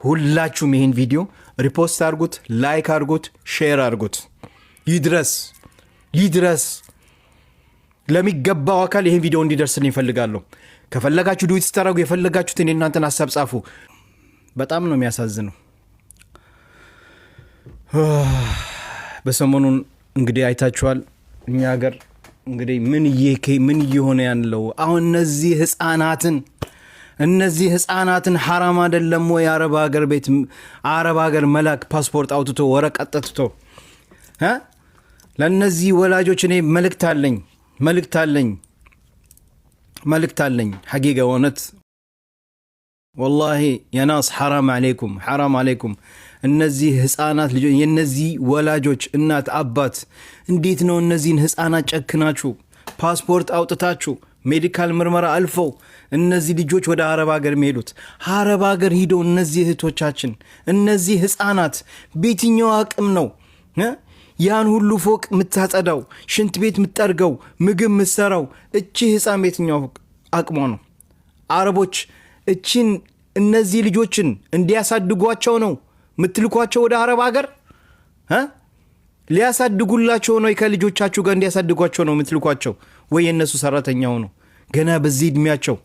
ሁላችሁም ይሄን ቪዲዮ ሪፖስት አድርጉት፣ ላይክ አድርጉት፣ ሼር አድርጉት። ይድረስ ለሚገባው አካል ይሄን ቪዲዮ እንዲደርስልኝ እፈልጋለሁ። ከፈለጋችሁ ዱዊት ስታረጉ የፈለጋችሁትን እናንተን ሐሳብ ጻፉ። በጣም ነው የሚያሳዝነው። በሰሞኑን እንግዲህ አይታችኋል እኛ ሀገር እንግዲህ ምን እየሆነ ያለው አሁን እነዚህ ህፃናትን ሐራም አይደለም ወይ አረብ ሀገር መላክ ፓስፖርት አውጥቶ ወረቀት አውጥቶ ለነዚህ ወላጆች እኔ መልእክት አለኝ ሐቂቃ ወነት والله يا ناس حرام عليكم እነዚህ ህፃናት ልጆች የነዚህ ወላጆች እናት አባት እንዴት ነው እነዚህን ህፃናት ጨክናችሁ ፓስፖርት አውጥታችሁ ሜዲካል ምርመራ አልፈው እነዚህ ልጆች ወደ አረብ ሀገር የሚሄዱት? አረብ ሀገር ሄደው እነዚህ እህቶቻችን እነዚህ ህፃናት በየትኛው አቅም ነው ያን ሁሉ ፎቅ የምታጸዳው ሽንት ቤት የምትጠርገው ምግብ የምትሰራው? እቺ ህፃን በየትኛው አቅሟ ነው? አረቦች እነዚህ ልጆችን እንዲያሳድጓቸው ነው ምትልኳቸው ወደ አረብ ሀገር? ሊያሳድጉላቸው ነው? ከልጆቻችሁ ጋር እንዲያሳድጓቸው ነው ምትልኳቸው? ወይ የነሱ ሰራተኛው ነው ገና በዚህ እድሜያቸው?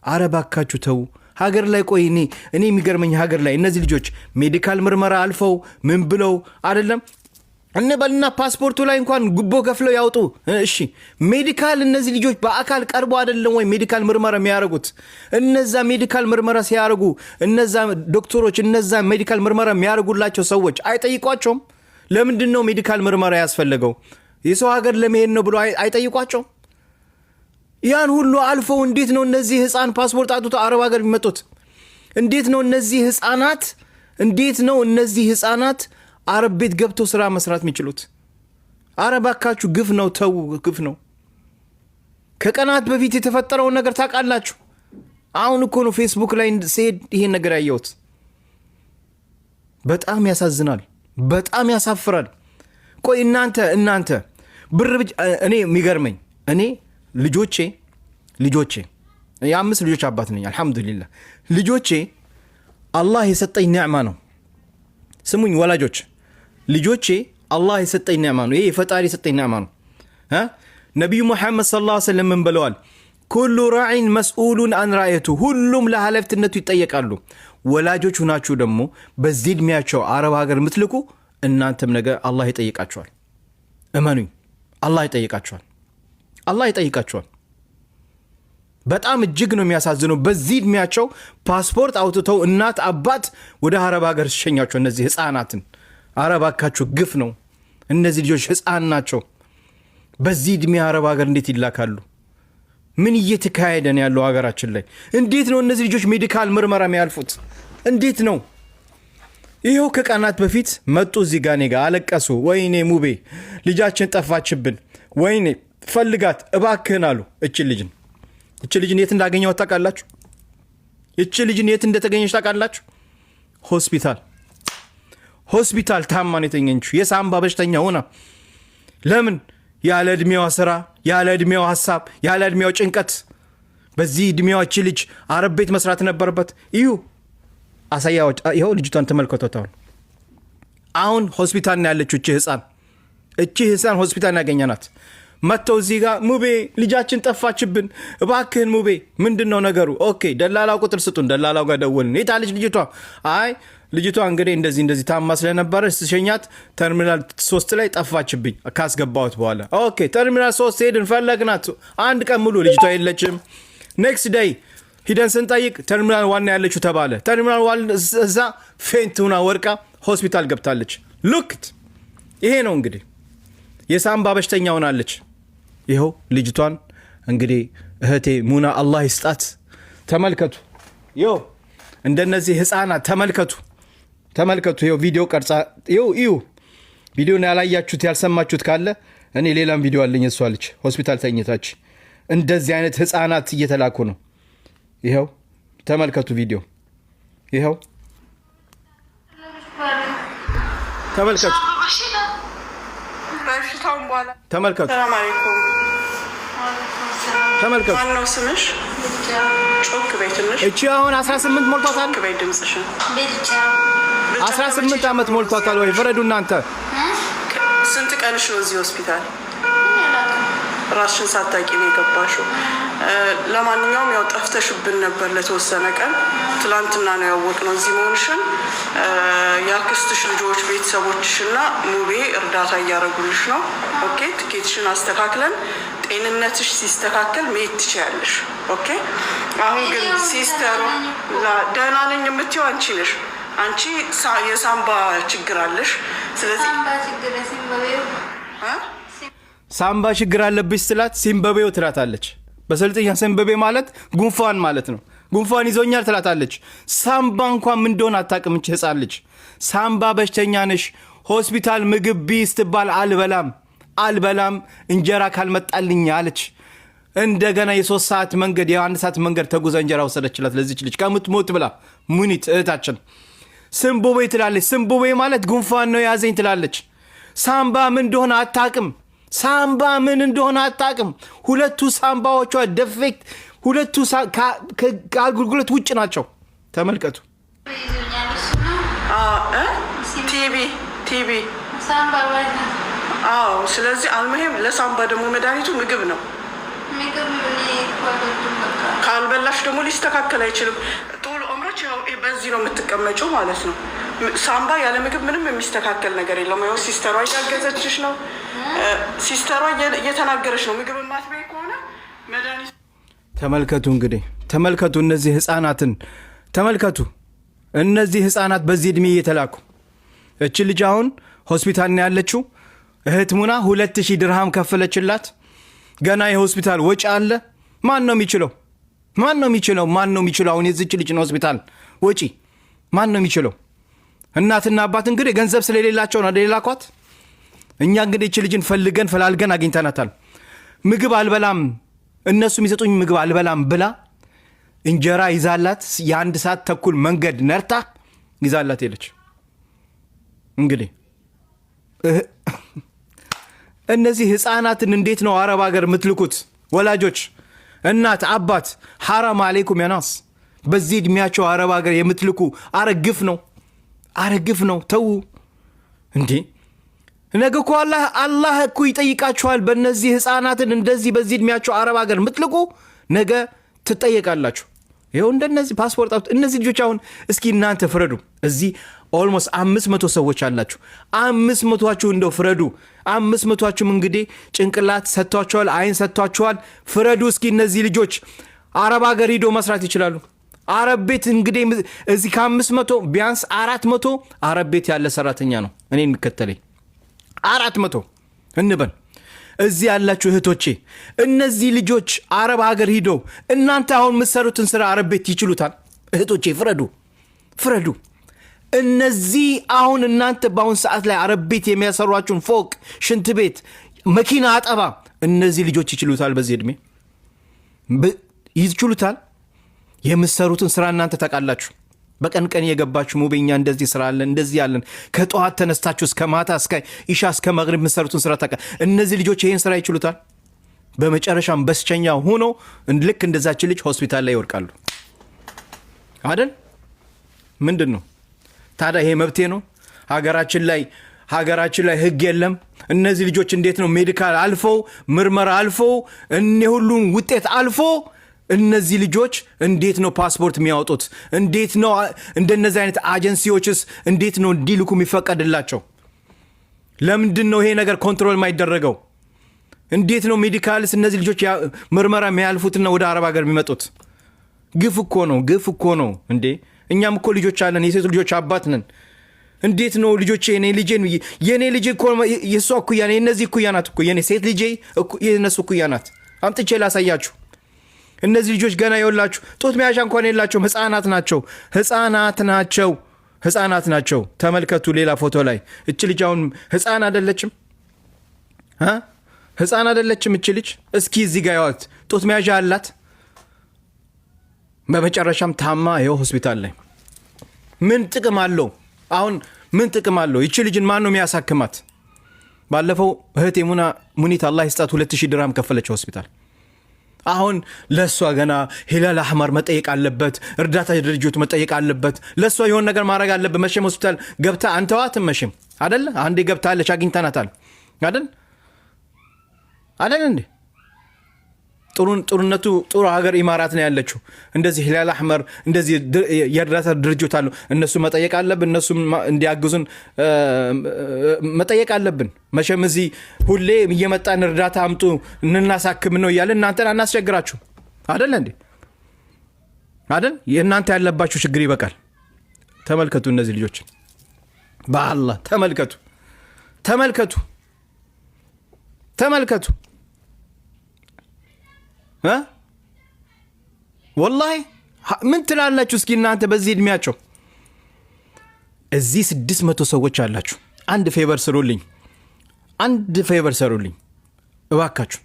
አረባካችሁ ተው። ሀገር ላይ ቆይ እኔ የሚገርመኝ ሀገር ላይ እነዚህ ልጆች ሜዲካል ምርመራ አልፈው ምን ብለው አይደለም እንበልና ፓስፖርቱ ላይ እንኳን ጉቦ ከፍለው ያውጡ። እሺ ሜዲካል እነዚህ ልጆች በአካል ቀርቦ አይደለም ወይ ሜዲካል ምርመራ የሚያደርጉት? እነዛ ሜዲካል ምርመራ ሲያደርጉ እነዛ ዶክተሮች እነዛ ሜዲካል ምርመራ የሚያደርጉላቸው ሰዎች አይጠይቋቸውም? ለምንድን ነው ሜዲካል ምርመራ ያስፈልገው? የሰው ሀገር ለመሄድ ነው ብሎ አይጠይቋቸውም? ያን ሁሉ አልፈው እንዴት ነው እነዚህ ህፃን ፓስፖርት አውጥቶ አረብ ሀገር የሚመጡት? እንዴት ነው እነዚህ ህፃናት አረብ ቤት ገብተው ስራ መስራት የሚችሉት? አረባካችሁ ግፍ ነው፣ ተው፣ ግፍ ነው። ከቀናት በፊት የተፈጠረውን ነገር ታውቃላችሁ? አሁን እኮ ነው ፌስቡክ ላይ ሲሄድ ይሄን ነገር ያየሁት። በጣም ያሳዝናል፣ በጣም ያሳፍራል። ቆይ እናንተ ብር እኔ የሚገርመኝ እኔ ልጆቼ የ5 ልጆች አባት ነኝ አልহামዱሊላህ። ልጆቼ አላህ የሰጠኝ ኒዕማ ነው። ስሙኝ ወላጆች፣ ልጆቼ አላህ የሰጠኝ ኒዕማ ነው። ይሄ ፈጣሪ የሰጠኝ ኒዕማ ነው። ነብዩ መሐመድ ሰለላሁ ዐለይሂ ወሰለም ምን ብለዋል? ኩሉ ራዒን መስኡሉን አን ራዕየቱ፣ ሁሉም ለኃላፊነቱ ይጠየቃሉ። ወላጆች ሆናችሁ ደግሞ በዚህ እድሜያቸው አረብ ሀገር ምትልኩ እናንተም ነገ አላህ ይጠይቃችኋል። እመኑኝ፣ አላህ ይጠይቃችኋል። በጣም እጅግ ነው የሚያሳዝነው። በዚህ እድሜያቸው ፓስፖርት አውጥተው እናት አባት ወደ አረብ ሀገር ሲሸኛቸው እነዚህ ህፃናትን። አረባካችሁ ግፍ ነው። እነዚህ ልጆች ህፃን ናቸው። በዚህ እድሜ አረብ ሀገር እንዴት ይላካሉ? ምን እየተካሄደ ነው ያለው ሀገራችን ላይ? እንዴት ነው እነዚህ ልጆች ሜዲካል ምርመራ የሚያልፉት? እንዴት ነው? ይሄው ከቀናት በፊት መጡ እዚህ ጋር እኔ ጋር አለቀሱ። ወይኔ ሙቤ ልጃችን ጠፋችብን፣ ወይኔ ፈልጋት እባክህን አሉ። እቺ ልጅን የት እንዳገኘው ታውቃላችሁ? እቺ ልጅን የት እንደተገኘች ታውቃላችሁ? ሆስፒታል ታማን የተገኘችው የሳምባ በሽተኛ ሆና። ለምን? ያለ እድሜዋ ስራ፣ ያለ እድሜዋ ሐሳብ፣ ያለ እድሜዋ ጭንቀት። በዚህ እድሜዋ እቺ ልጅ አረብ ቤት መስራት ነበረበት። አሳያዎች ይኸው ልጅቷን ተመልከቷታው። አሁን ሆስፒታል ነው ያለችው እቺ ህፃን ሆስፒታል ያገኘናት። መተው እዚህ ጋር ሙቤ ልጃችን ጠፋችብን እባክህን ሙቤ ምንድነው ነገሩ? ኦኬ ደላላው ቁጥር ስጡን። ደላላው ጋር ደወልን። የታለች ልጅቷ? አይ ልጅቷ እንግዲህ እንደዚህ ታማ ስለነበረ ሸኛት ተርሚናል 3 ላይ ጠፋችብኝ ካስገባሁት በኋላ። ኦኬ ተርሚናል 3 ሄድን ፈለግናት። አንድ ቀን ሙሉ ልጅቷ የለችም። ኔክስት ዴይ ሂደን ስንጠይቅ ተርሚናል 1 ያለችው ተባለ። ተርሚናል 1 እዛ ፌንት ሆና ወርቃ ሆስፒታል ገብታለች። ሉክት ይሄ ነው እንግዲህ የሳምባ በሽተኛ ሆናለች። ይኸው ልጅቷን እንግዲህ እህቴ ሙና አላህ ይስጣት። ተመልከቱ፣ ይኸው እንደነዚህ ህፃናት ተመልከቱ። ይኸው ቪዲዮ ቀርጻ ይኸው ቪዲዮን ያላያችሁት ያልሰማችሁት ካለ እኔ ሌላም ቪዲዮ አለኝ። እሷ ልጅ ሆስፒታል ተኝታች። እንደዚህ አይነት ህፃናት እየተላኩ ነው። ይኸው ተመልከቱ ቪዲዮ። ይኸው ተመልከቱ። ተመልከቱ። ሰላም አለይኩም። ተመልከቱ። ማነው ስምሽ? ጮክ በይ ትንሽ። እቺ አሁን 18 ሞልቷታል። ጮክ በይ ድምጽሽን። 18 ዓመት ሞልቷታል ወይ? ፍረዱ እናንተ። ስንት ቀንሽ ነው እዚህ ሆስፒታል? ራስሽን ሳታቂ ነው የገባሽው። ለማንኛውም ያው ጠፍተሽብን ነበር ለተወሰነ ቀን። ትላንትና ነው ያወቅነው እዚህ መሆንሽን። የአክስትሽ ልጆች ቤተሰቦችሽና ሙቤ እርዳታ እያደረጉልሽ ነው። ኦኬ፣ ትኬትሽን አስተካክለን ጤንነትሽ ሲስተካከል መሄድ ትችያለሽ። ኦኬ። አሁን ግን ሲስተሩ ደህና ነኝ የምትይው አንቺ ነሽ። አንቺ የሳምባ ችግር አለሽ። ስለዚህ ሳምባ ችግር አለብሽ ስላት ሲምበቤው ትላታለች። በስልጥኛ ሲምበቤ ማለት ጉንፋን ማለት ነው። ጉንፋን ይዞኛል ትላታለች። ሳምባ እንኳን ምን እንደሆነ አታውቅም እንጂ ህፃን ልጅ። ሳምባ በሽተኛ ነሽ፣ ሆስፒታል ምግብ ቢ ስትባል አልበላም እንጀራ ካልመጣልኝ አለች። እንደገና የ3 ሰዓት መንገድ የ1 ሰዓት መንገድ ተጉዛ እንጀራ ወሰደችላት ለዚች ልጅ ከምትሞት ብላ። ሙኒት እህታችን ስምቦቤ ትላለች። ስምቦቤ ማለት ጉንፋን ነው ያዘኝ ትላለች። ሳምባ ምን እንደሆነ አታውቅም። ሳምባ ምን እንደሆነ አታውቅም። ሁለቱ ሳምባዎቿ ዴፌክት፣ ሁለቱ ከአገልግሎት ውጭ ናቸው። ተመልከቱ። ቲቢ አዎ። ስለዚህ አልሙሂም ለሳምባ ደግሞ መድኃኒቱ ምግብ ነው። ካልበላሽ ደግሞ ሊስተካከል አይችልም። ጦል ኦምራች ያው በዚህ ነው የምትቀመጪው ማለት ነው። ሳምባ ያለ ምግብ ምንም የሚስተካከል ነገር የለም። ያው ሲስተሯ እያገዘችሽ ነው። ሲስተሯ እየተናገረች ነው። ምግብ ማትበይ ከሆነ መድኃኒት ተመልከቱ። እንግዲህ ተመልከቱ፣ እነዚህ ህፃናትን ተመልከቱ። እነዚህ ህፃናት በዚህ እድሜ እየተላኩ እቺ ልጅ አሁን ሆስፒታል ነው ያለችው። እህት ሙና 2000 ድርሃም ከፈለችላት። ገና የሆስፒታል ወጪ አለ። ማን ነው የሚችለው? አሁን የዚች ልጅ ነው ሆስፒታል ወጪ ማን ነው የሚችለው? እናትና አባት እንግዲህ ገንዘብ ስለሌላቸው ነው ሌላኳት። እኛ እንግዲህ እቺ ልጅን ፈላልገን አግኝተናታል። ምግብ አልበላም፣ እነሱ የሚሰጡኝ ምግብ አልበላም ብላ እንጀራ ይዛላት የ1 ሰዓት ተኩል መንገድ ነርታ ይዛላት ሄለች። እንግዲህ እነዚህ ህፃናትን እንዴት ነው አረብ ሀገር የምትልኩት? ወላጆች፣ እናት፣ አባት ሐራም አለይኩም ያናስ። በዚህ እድሜያቸው አረብ ሀገር የምትልኩ አረግፍ ነው። ተው እንዴ! ነገ እኮ አላህ እኮ ይጠይቃችኋል። በእነዚህ ህፃናትን እንደዚህ በዚህ እድሜያቸው አረብ ሀገር የምትልኩ ነገ ትጠየቃላችሁ። ይኸው እንደነዚህ ፓስፖርት አውጥ። እነዚህ ልጆች አሁን እስኪ እናንተ ፍረዱ። እዚህ ኦልሞስት 500 ሰዎች አላችሁ። 500ችሁ እንደው ፍረዱ። 500ችሁም እንግዲህ ጭንቅላት ሰጥቷቸዋል፣ አይን ሰጥቷቸዋል። ፍረዱ እስኪ። እነዚህ ልጆች አረብ ሀገር ሂዶ መስራት ይችላሉ። አረብ ቤት እንግዲህ እዚህ ከ500 ቢያንስ 400 አረብ ቤት ያለ ሰራተኛ ነው እኔ የሚከተለኝ 400 እንበል። እዚህ ያላችሁ እህቶቼ እነዚህ ልጆች አረብ ሀገር ሂዶ እናንተ አሁን የምትሰሩትን ስራ አረብ ቤት ይችሉታል? እህቶቼ ፍረዱ። እነዚህ አሁን እናንተ በአሁን ሰዓት ላይ አረብ ቤት የሚያሰሯችሁን ፎቅ፣ ሽንት ቤት፣ መኪና አጠባ እነዚህ ልጆች ይችሉታል? በዚህ ዕድሜ ይችሉታል? የምትሰሩትን ስራ እናንተ ታውቃላችሁ። በቀን የገባችሁ ሙቤኛ እንደዚህ ስራ አለን እንደዚህ ያለን ከጠዋት ተነስታችሁ እስከ ማታ እስከ ኢሻ እስከ መግሪብ የምትሰሩትን ስራ ታውቃ። እነዚህ ልጆች ይሄን ስራ ይችሉታል? በመጨረሻም በስቸኛ ሆኖ ልክ እንደዛች ልጅ ሆስፒታል ላይ ይወርቃሉ አይደል? ምንድን ነው ታዲያ? ይሄ መብቴ ነው? ሀገራችን ላይ ህግ የለም? እነዚህ ልጆች እንዴት ነው ሜዲካል አልፈው ምርመራ አልፈው እኔ ሁሉን ውጤት አልፎ እነዚህ ልጆች እንዴት ነው ፓስፖርት የሚያወጡት? እንዴት ነው እንደነዚህ አይነት አጀንሲዎችስ እንዴት ነው እንዲልኩ የሚፈቀድላቸው? ለምንድን ነው ይሄ ነገር ኮንትሮል የማይደረገው? እንዴት ነው ሜዲካልስ እነዚህ ልጆች ምርመራ የሚያልፉትና ወደ አረብ ሀገር የሚመጡት? ግፍ እኮ ነው እንዴ! እኛም እኮ ልጆች አለን፣ የሴት ልጆች አባት ነን። እንዴት ነው ልጆቼ የኔ ልጅ እኮ የሷ እኩያ ነው፣ የነዚህ እኩያ ናት እኮ የኔ ሴት ልጅ የነሱ እኩያ ናት። አምጥቼ ላሳያችሁ። እነዚህ ልጆች ገና ይወላችሁ ጦት መያዣ እንኳን የላቸውም። ህፃናት ናቸው። ተመልከቱ ሌላ ፎቶ ላይ እች ልጅ አሁን ህፃን አይደለችም እች ልጅ። እስኪ እዚህ ጋር ያዋት ጦት መያዣ አላት። በመጨረሻም ታማ ይኸው ሆስፒታል ላይ ምን ጥቅም አለው? አሁን ምን ጥቅም አለው? እች ልጅን ማን ነው የሚያሳክማት? ባለፈው እህቴ ሙኒት አላህ ይስጣት 2000 ድርሃም ከፈለች ሆስፒታል። አሁን ለሷ ገና ሂላል አህመር መጠየቅ አለበት፣ እርዳታ ድርጅት መጠየቅ አለበት፣ ለሷ የሆነ ነገር ማድረግ አለበት። መቼም ሆስፒታል ገብታ አንተዋትም መቼም አይደል? አንዴ ገብታለች አግኝተናታል አይደል እንዴ? ጥሩነቱ ጥሩ ሀገር ኢማራት ነው ያለችው። እንደዚህ ሂላል አህመር እንደዚህ የእርዳታ ድርጅት አሉ፣ እነሱ መጠየቅ አለብን፣ እነሱ እንዲያግዙን መጠየቅ አለብን። መቼም እዚህ ሁሌ እየመጣን እርዳታ አምጡ እንናሳክም ነው እያለ እናንተን አናስቸግራችሁ አይደል እንዴ? አይደል? የእናንተ ያለባችሁ ችግር ይበቃል። ተመልከቱ እነዚህ ልጆች በአላህ ተመልከቱ ወላሂ ምን ትላላችሁ እስኪ እናንተ በዚህ እድሜያቸው? እዚህ 600 ሰዎች አላችሁ። አንድ ፌቨር ስሩልኝ እባካችሁ።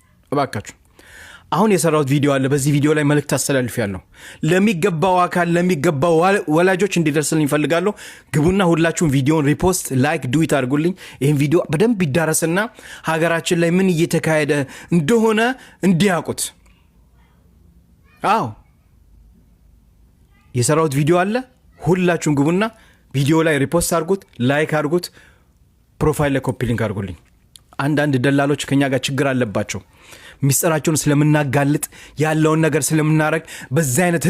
አሁን የሰራሁት ቪዲዮ አለ። በዚህ ቪዲዮ ላይ መልእክት አስተላልፌያለሁ። ለሚገባው አካል ለሚገባው ወላጆች እንዲደርስልኝ ፈልጋለሁ። ግቡና ሁላችሁም ቪዲዮን ሪፖስት ላይክ ዱዊት አድርጉልኝ። ይህን ቪዲዮ በደንብ ይዳረስና ሀገራችን ላይ ምን እየተካሄደ እንደሆነ እንዲያውቁት። አዎ የሰራሁት ቪዲዮ አለ። ሁላችሁም ግቡና ቪዲዮ ላይ ሪፖስት አድርጉት፣ ላይክ አድርጉት፣ ፕሮፋይል ላይ ኮፒ ሊንክ አድርጉልኝ። አንዳንድ ደላሎች ከኛ ጋር ችግር አለባቸው። ሚስጥራቸውን ስለምናጋልጥ ያለውን ነገር ስለምናረግ በዛ አይነት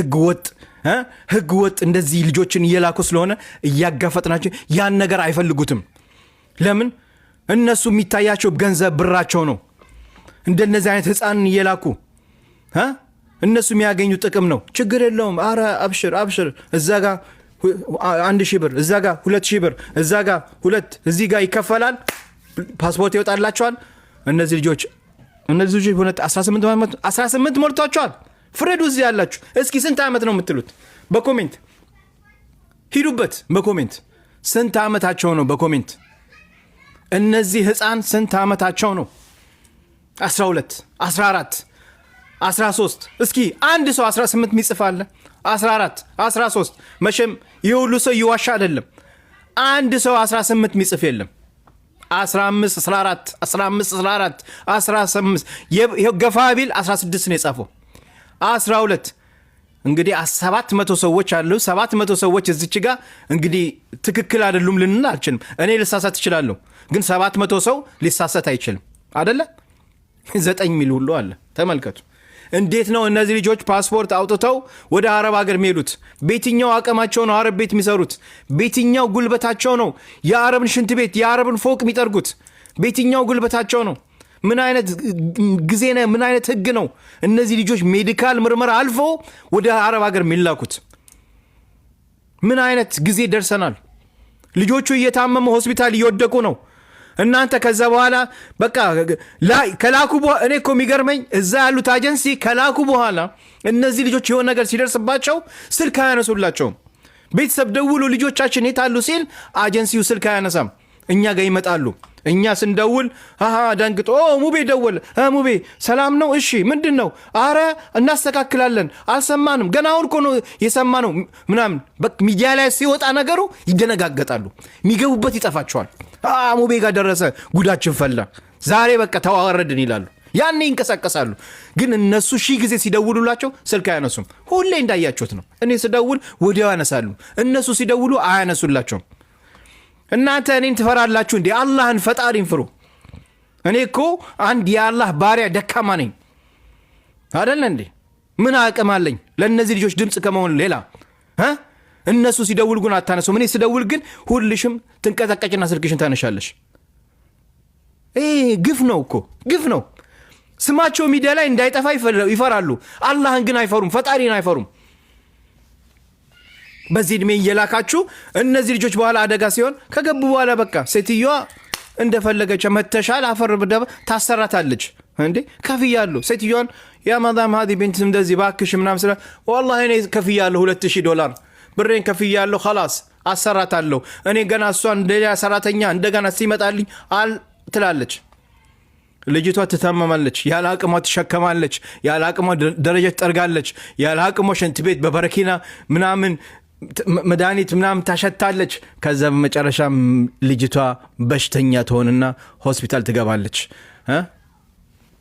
ህግ ወጥ እንደዚህ ልጆችን እየላኩ ስለሆነ እያጋፈጥናቸው ያን ነገር አይፈልጉትም። ለምን? እነሱ የሚታያቸው ገንዘብ ብራቸው ነው። እንደነዚህ አይነት ህፃን እየላኩ እነሱ የሚያገኙ ጥቅም ነው። ችግር የለውም። አረ አብሽር እዛ ጋር 1000 ብር እዛ ጋር 2000 ብር እዛ ጋር 2 እዚህ ጋር ይከፈላል፣ ፓስፖርት ይወጣላቸዋል። እነዚህ ልጆች 18 ሞልቷቸዋል። ፍረዱ። እዚህ ያላችሁ እስኪ ስንት ዓመት ነው የምትሉት? በኮሜንት ሂዱበት። በኮሜንት ስንት ዓመታቸው ነው? በኮሜንት እነዚህ ህፃን ስንት ዓመታቸው ነው? 12 14 13 እስኪ አንድ ሰው 18 የሚጽፋለ 14 13 መቼም የሁሉ ሰው ይዋሻ አይደለም። አንድ ሰው 18 የሚጽፍ የለም። 15 14 15 14 18 ገፋ ቢል 16 ነው የጻፈው። 12 እንግዲህ 700 ሰዎች አሉ። 700 ሰዎች እዚች ጋር እንግዲህ ትክክል አይደሉም ልንል አልችልም። እኔ ልሳሳት እችላለሁ፣ ግን 700 ሰው ሊሳሳት አይችልም አይደለ? 9 ሚል ሁሉ አለ። ተመልከቱ እንዴት ነው እነዚህ ልጆች ፓስፖርት አውጥተው ወደ አረብ ሀገር የሚሄዱት? በየትኛው አቅማቸው ነው አረብ ቤት የሚሰሩት? በየትኛው ጉልበታቸው ነው የአረብን ሽንት ቤት የአረብን ፎቅ የሚጠርጉት? በየትኛው ጉልበታቸው ነው? ምን አይነት ጊዜ ነው? ምን አይነት ህግ ነው እነዚህ ልጆች ሜዲካል ምርመራ አልፎ ወደ አረብ ሀገር የሚላኩት? ምን አይነት ጊዜ ደርሰናል? ልጆቹ እየታመሙ ሆስፒታል እየወደቁ ነው። እናንተ ከዛ በኋላ በቃ ከላኩ በኋላ እኔ እኮ የሚገርመኝ እዛ ያሉት አጀንሲ ከላኩ በኋላ እነዚህ ልጆች የሆነ ነገር ሲደርስባቸው ስልክ አያነሱላቸውም። ቤተሰብ ደውሉ ልጆቻችን የት አሉ ሲል አጀንሲው ስልክ አያነሳም። እኛ ጋር ይመጣሉ። እኛ ስንደውል ደንግጦ ሙቤ ደወለ። ሙቤ ሰላም ነው? እሺ ምንድን ነው? አረ እናስተካክላለን፣ አልሰማንም፣ ገና አሁን እኮ ነው የሰማነው ምናምን። ሚዲያ ላይ ሲወጣ ነገሩ ይደነጋገጣሉ። የሚገቡበት ይጠፋቸዋል። ሙቤ ጋር ደረሰ፣ ጉዳችን ፈላ፣ ዛሬ በቃ ተዋረድን ይላሉ። ያኔ ይንቀሳቀሳሉ። ግን እነሱ ሺህ ጊዜ ሲደውሉላቸው ስልክ አያነሱም። ሁሌ እንዳያችሁት ነው። እኔ ስደውል ወዲያው ያነሳሉ፣ እነሱ ሲደውሉ አያነሱላቸውም። እናንተ እኔን ትፈራላችሁ እንዴ? አላህን ፈጣሪን ፍሩ። እኔ እኮ አንድ የአላህ ባሪያ ደካማ ነኝ አይደል እንዴ? ምን አቅም አለኝ ለእነዚህ ልጆች ድምፅ ከመሆን ሌላ? እነሱ ሲደውል ግን አታነሱም። እኔ ስደውል ግን ሁልሽም ትንቀጠቀጭና ስልክሽን ታነሻለሽ። ግፍ ነው እኮ ግፍ ነው። ስማቸው ሚዲያ ላይ እንዳይጠፋ ይፈራሉ። አላህን ግን አይፈሩም፣ ፈጣሪን አይፈሩም። በዚህ እድሜ እየላካችሁ እነዚህ ልጆች በኋላ አደጋ ሲሆን ከገቡ በኋላ በቃ ሴትዮዋ እንደፈለገች መተሻል አፈር ብደባ ታሰራታለች እንዴ? ከፍያለሁ ሴትዮዋን ያ ማዳም ሃዲ ቢንት እንደዚህ ባክሽ ምናምን ስለ والله እኔ ከፍያለሁ $2000 ብሬን ከፍያለሁ خلاص አሰራታለሁ። እኔ ገና እሷን እንደያ ሰራተኛ እንደገና ሲመጣልኝ ትላለች። ልጅቷ ትታመማለች፣ ያለ አቅሟ ትሸከማለች፣ ያለ አቅሟ ደረጃ ትጠርጋለች፣ ያለ አቅሟ ሽንት ቤት በበረኪና ምናምን መድኃኒት ምናምን ታሸታለች። ከዛ በመጨረሻ ልጅቷ በሽተኛ ትሆንና ሆስፒታል ትገባለች።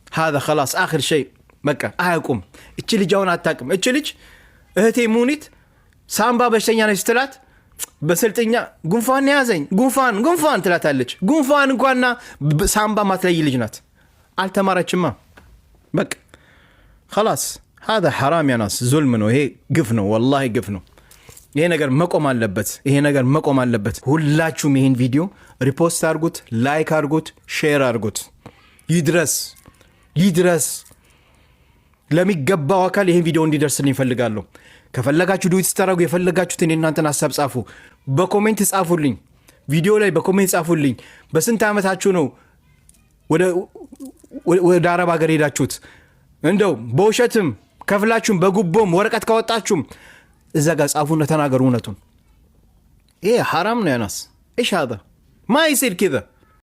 هذا خلاص آخر شيء በቃ አያውቁም። እቺ ልጅ አሁን አታውቅም። እቺ ልጅ እህቴ ሙኒት ሳምባ በሽተኛ ነች ስትላት በስልጥኛ ጉንፋን ያዘኝ ጉንፋን ትላታለች። ጉንፋን እንኳንና ሳምባ ማትለይ ልጅ ናት። አልተማረችማ። በቃ خلاص هذا حرام يا ناس ظلم ነው። ይሄ ግፍ ነው፣ والله ግፍ ነው። ይሄ ነገር መቆም አለበት። ሁላችሁም ይሄን ቪዲዮ ሪፖስት አድርጉት፣ ላይክ አድርጉት፣ ሼር አድርጉት። ይድረስ ለሚገባው አካል ይሄን ቪዲዮ እንዲደርስልኝ እፈልጋለሁ። ከፈለጋችሁ ዱዊት ስታረጉ የፈለጋችሁትን የእናንተን ሐሳብ ጻፉ፣ በኮሜንት ጻፉልኝ። ቪዲዮ ላይ በኮሜንት ጻፉልኝ። በስንት ዓመታችሁ ነው ወደ አረብ ሀገር ሄዳችሁት? እንደው በውሸትም ከፍላችሁም በጉቦም ወረቀት ካወጣችሁም እዛ ጋር ጻፉና ተናገሩ እውነቱን። ይሄ ሐራም ነው ያናስ። ايش هذا ما يصير كذا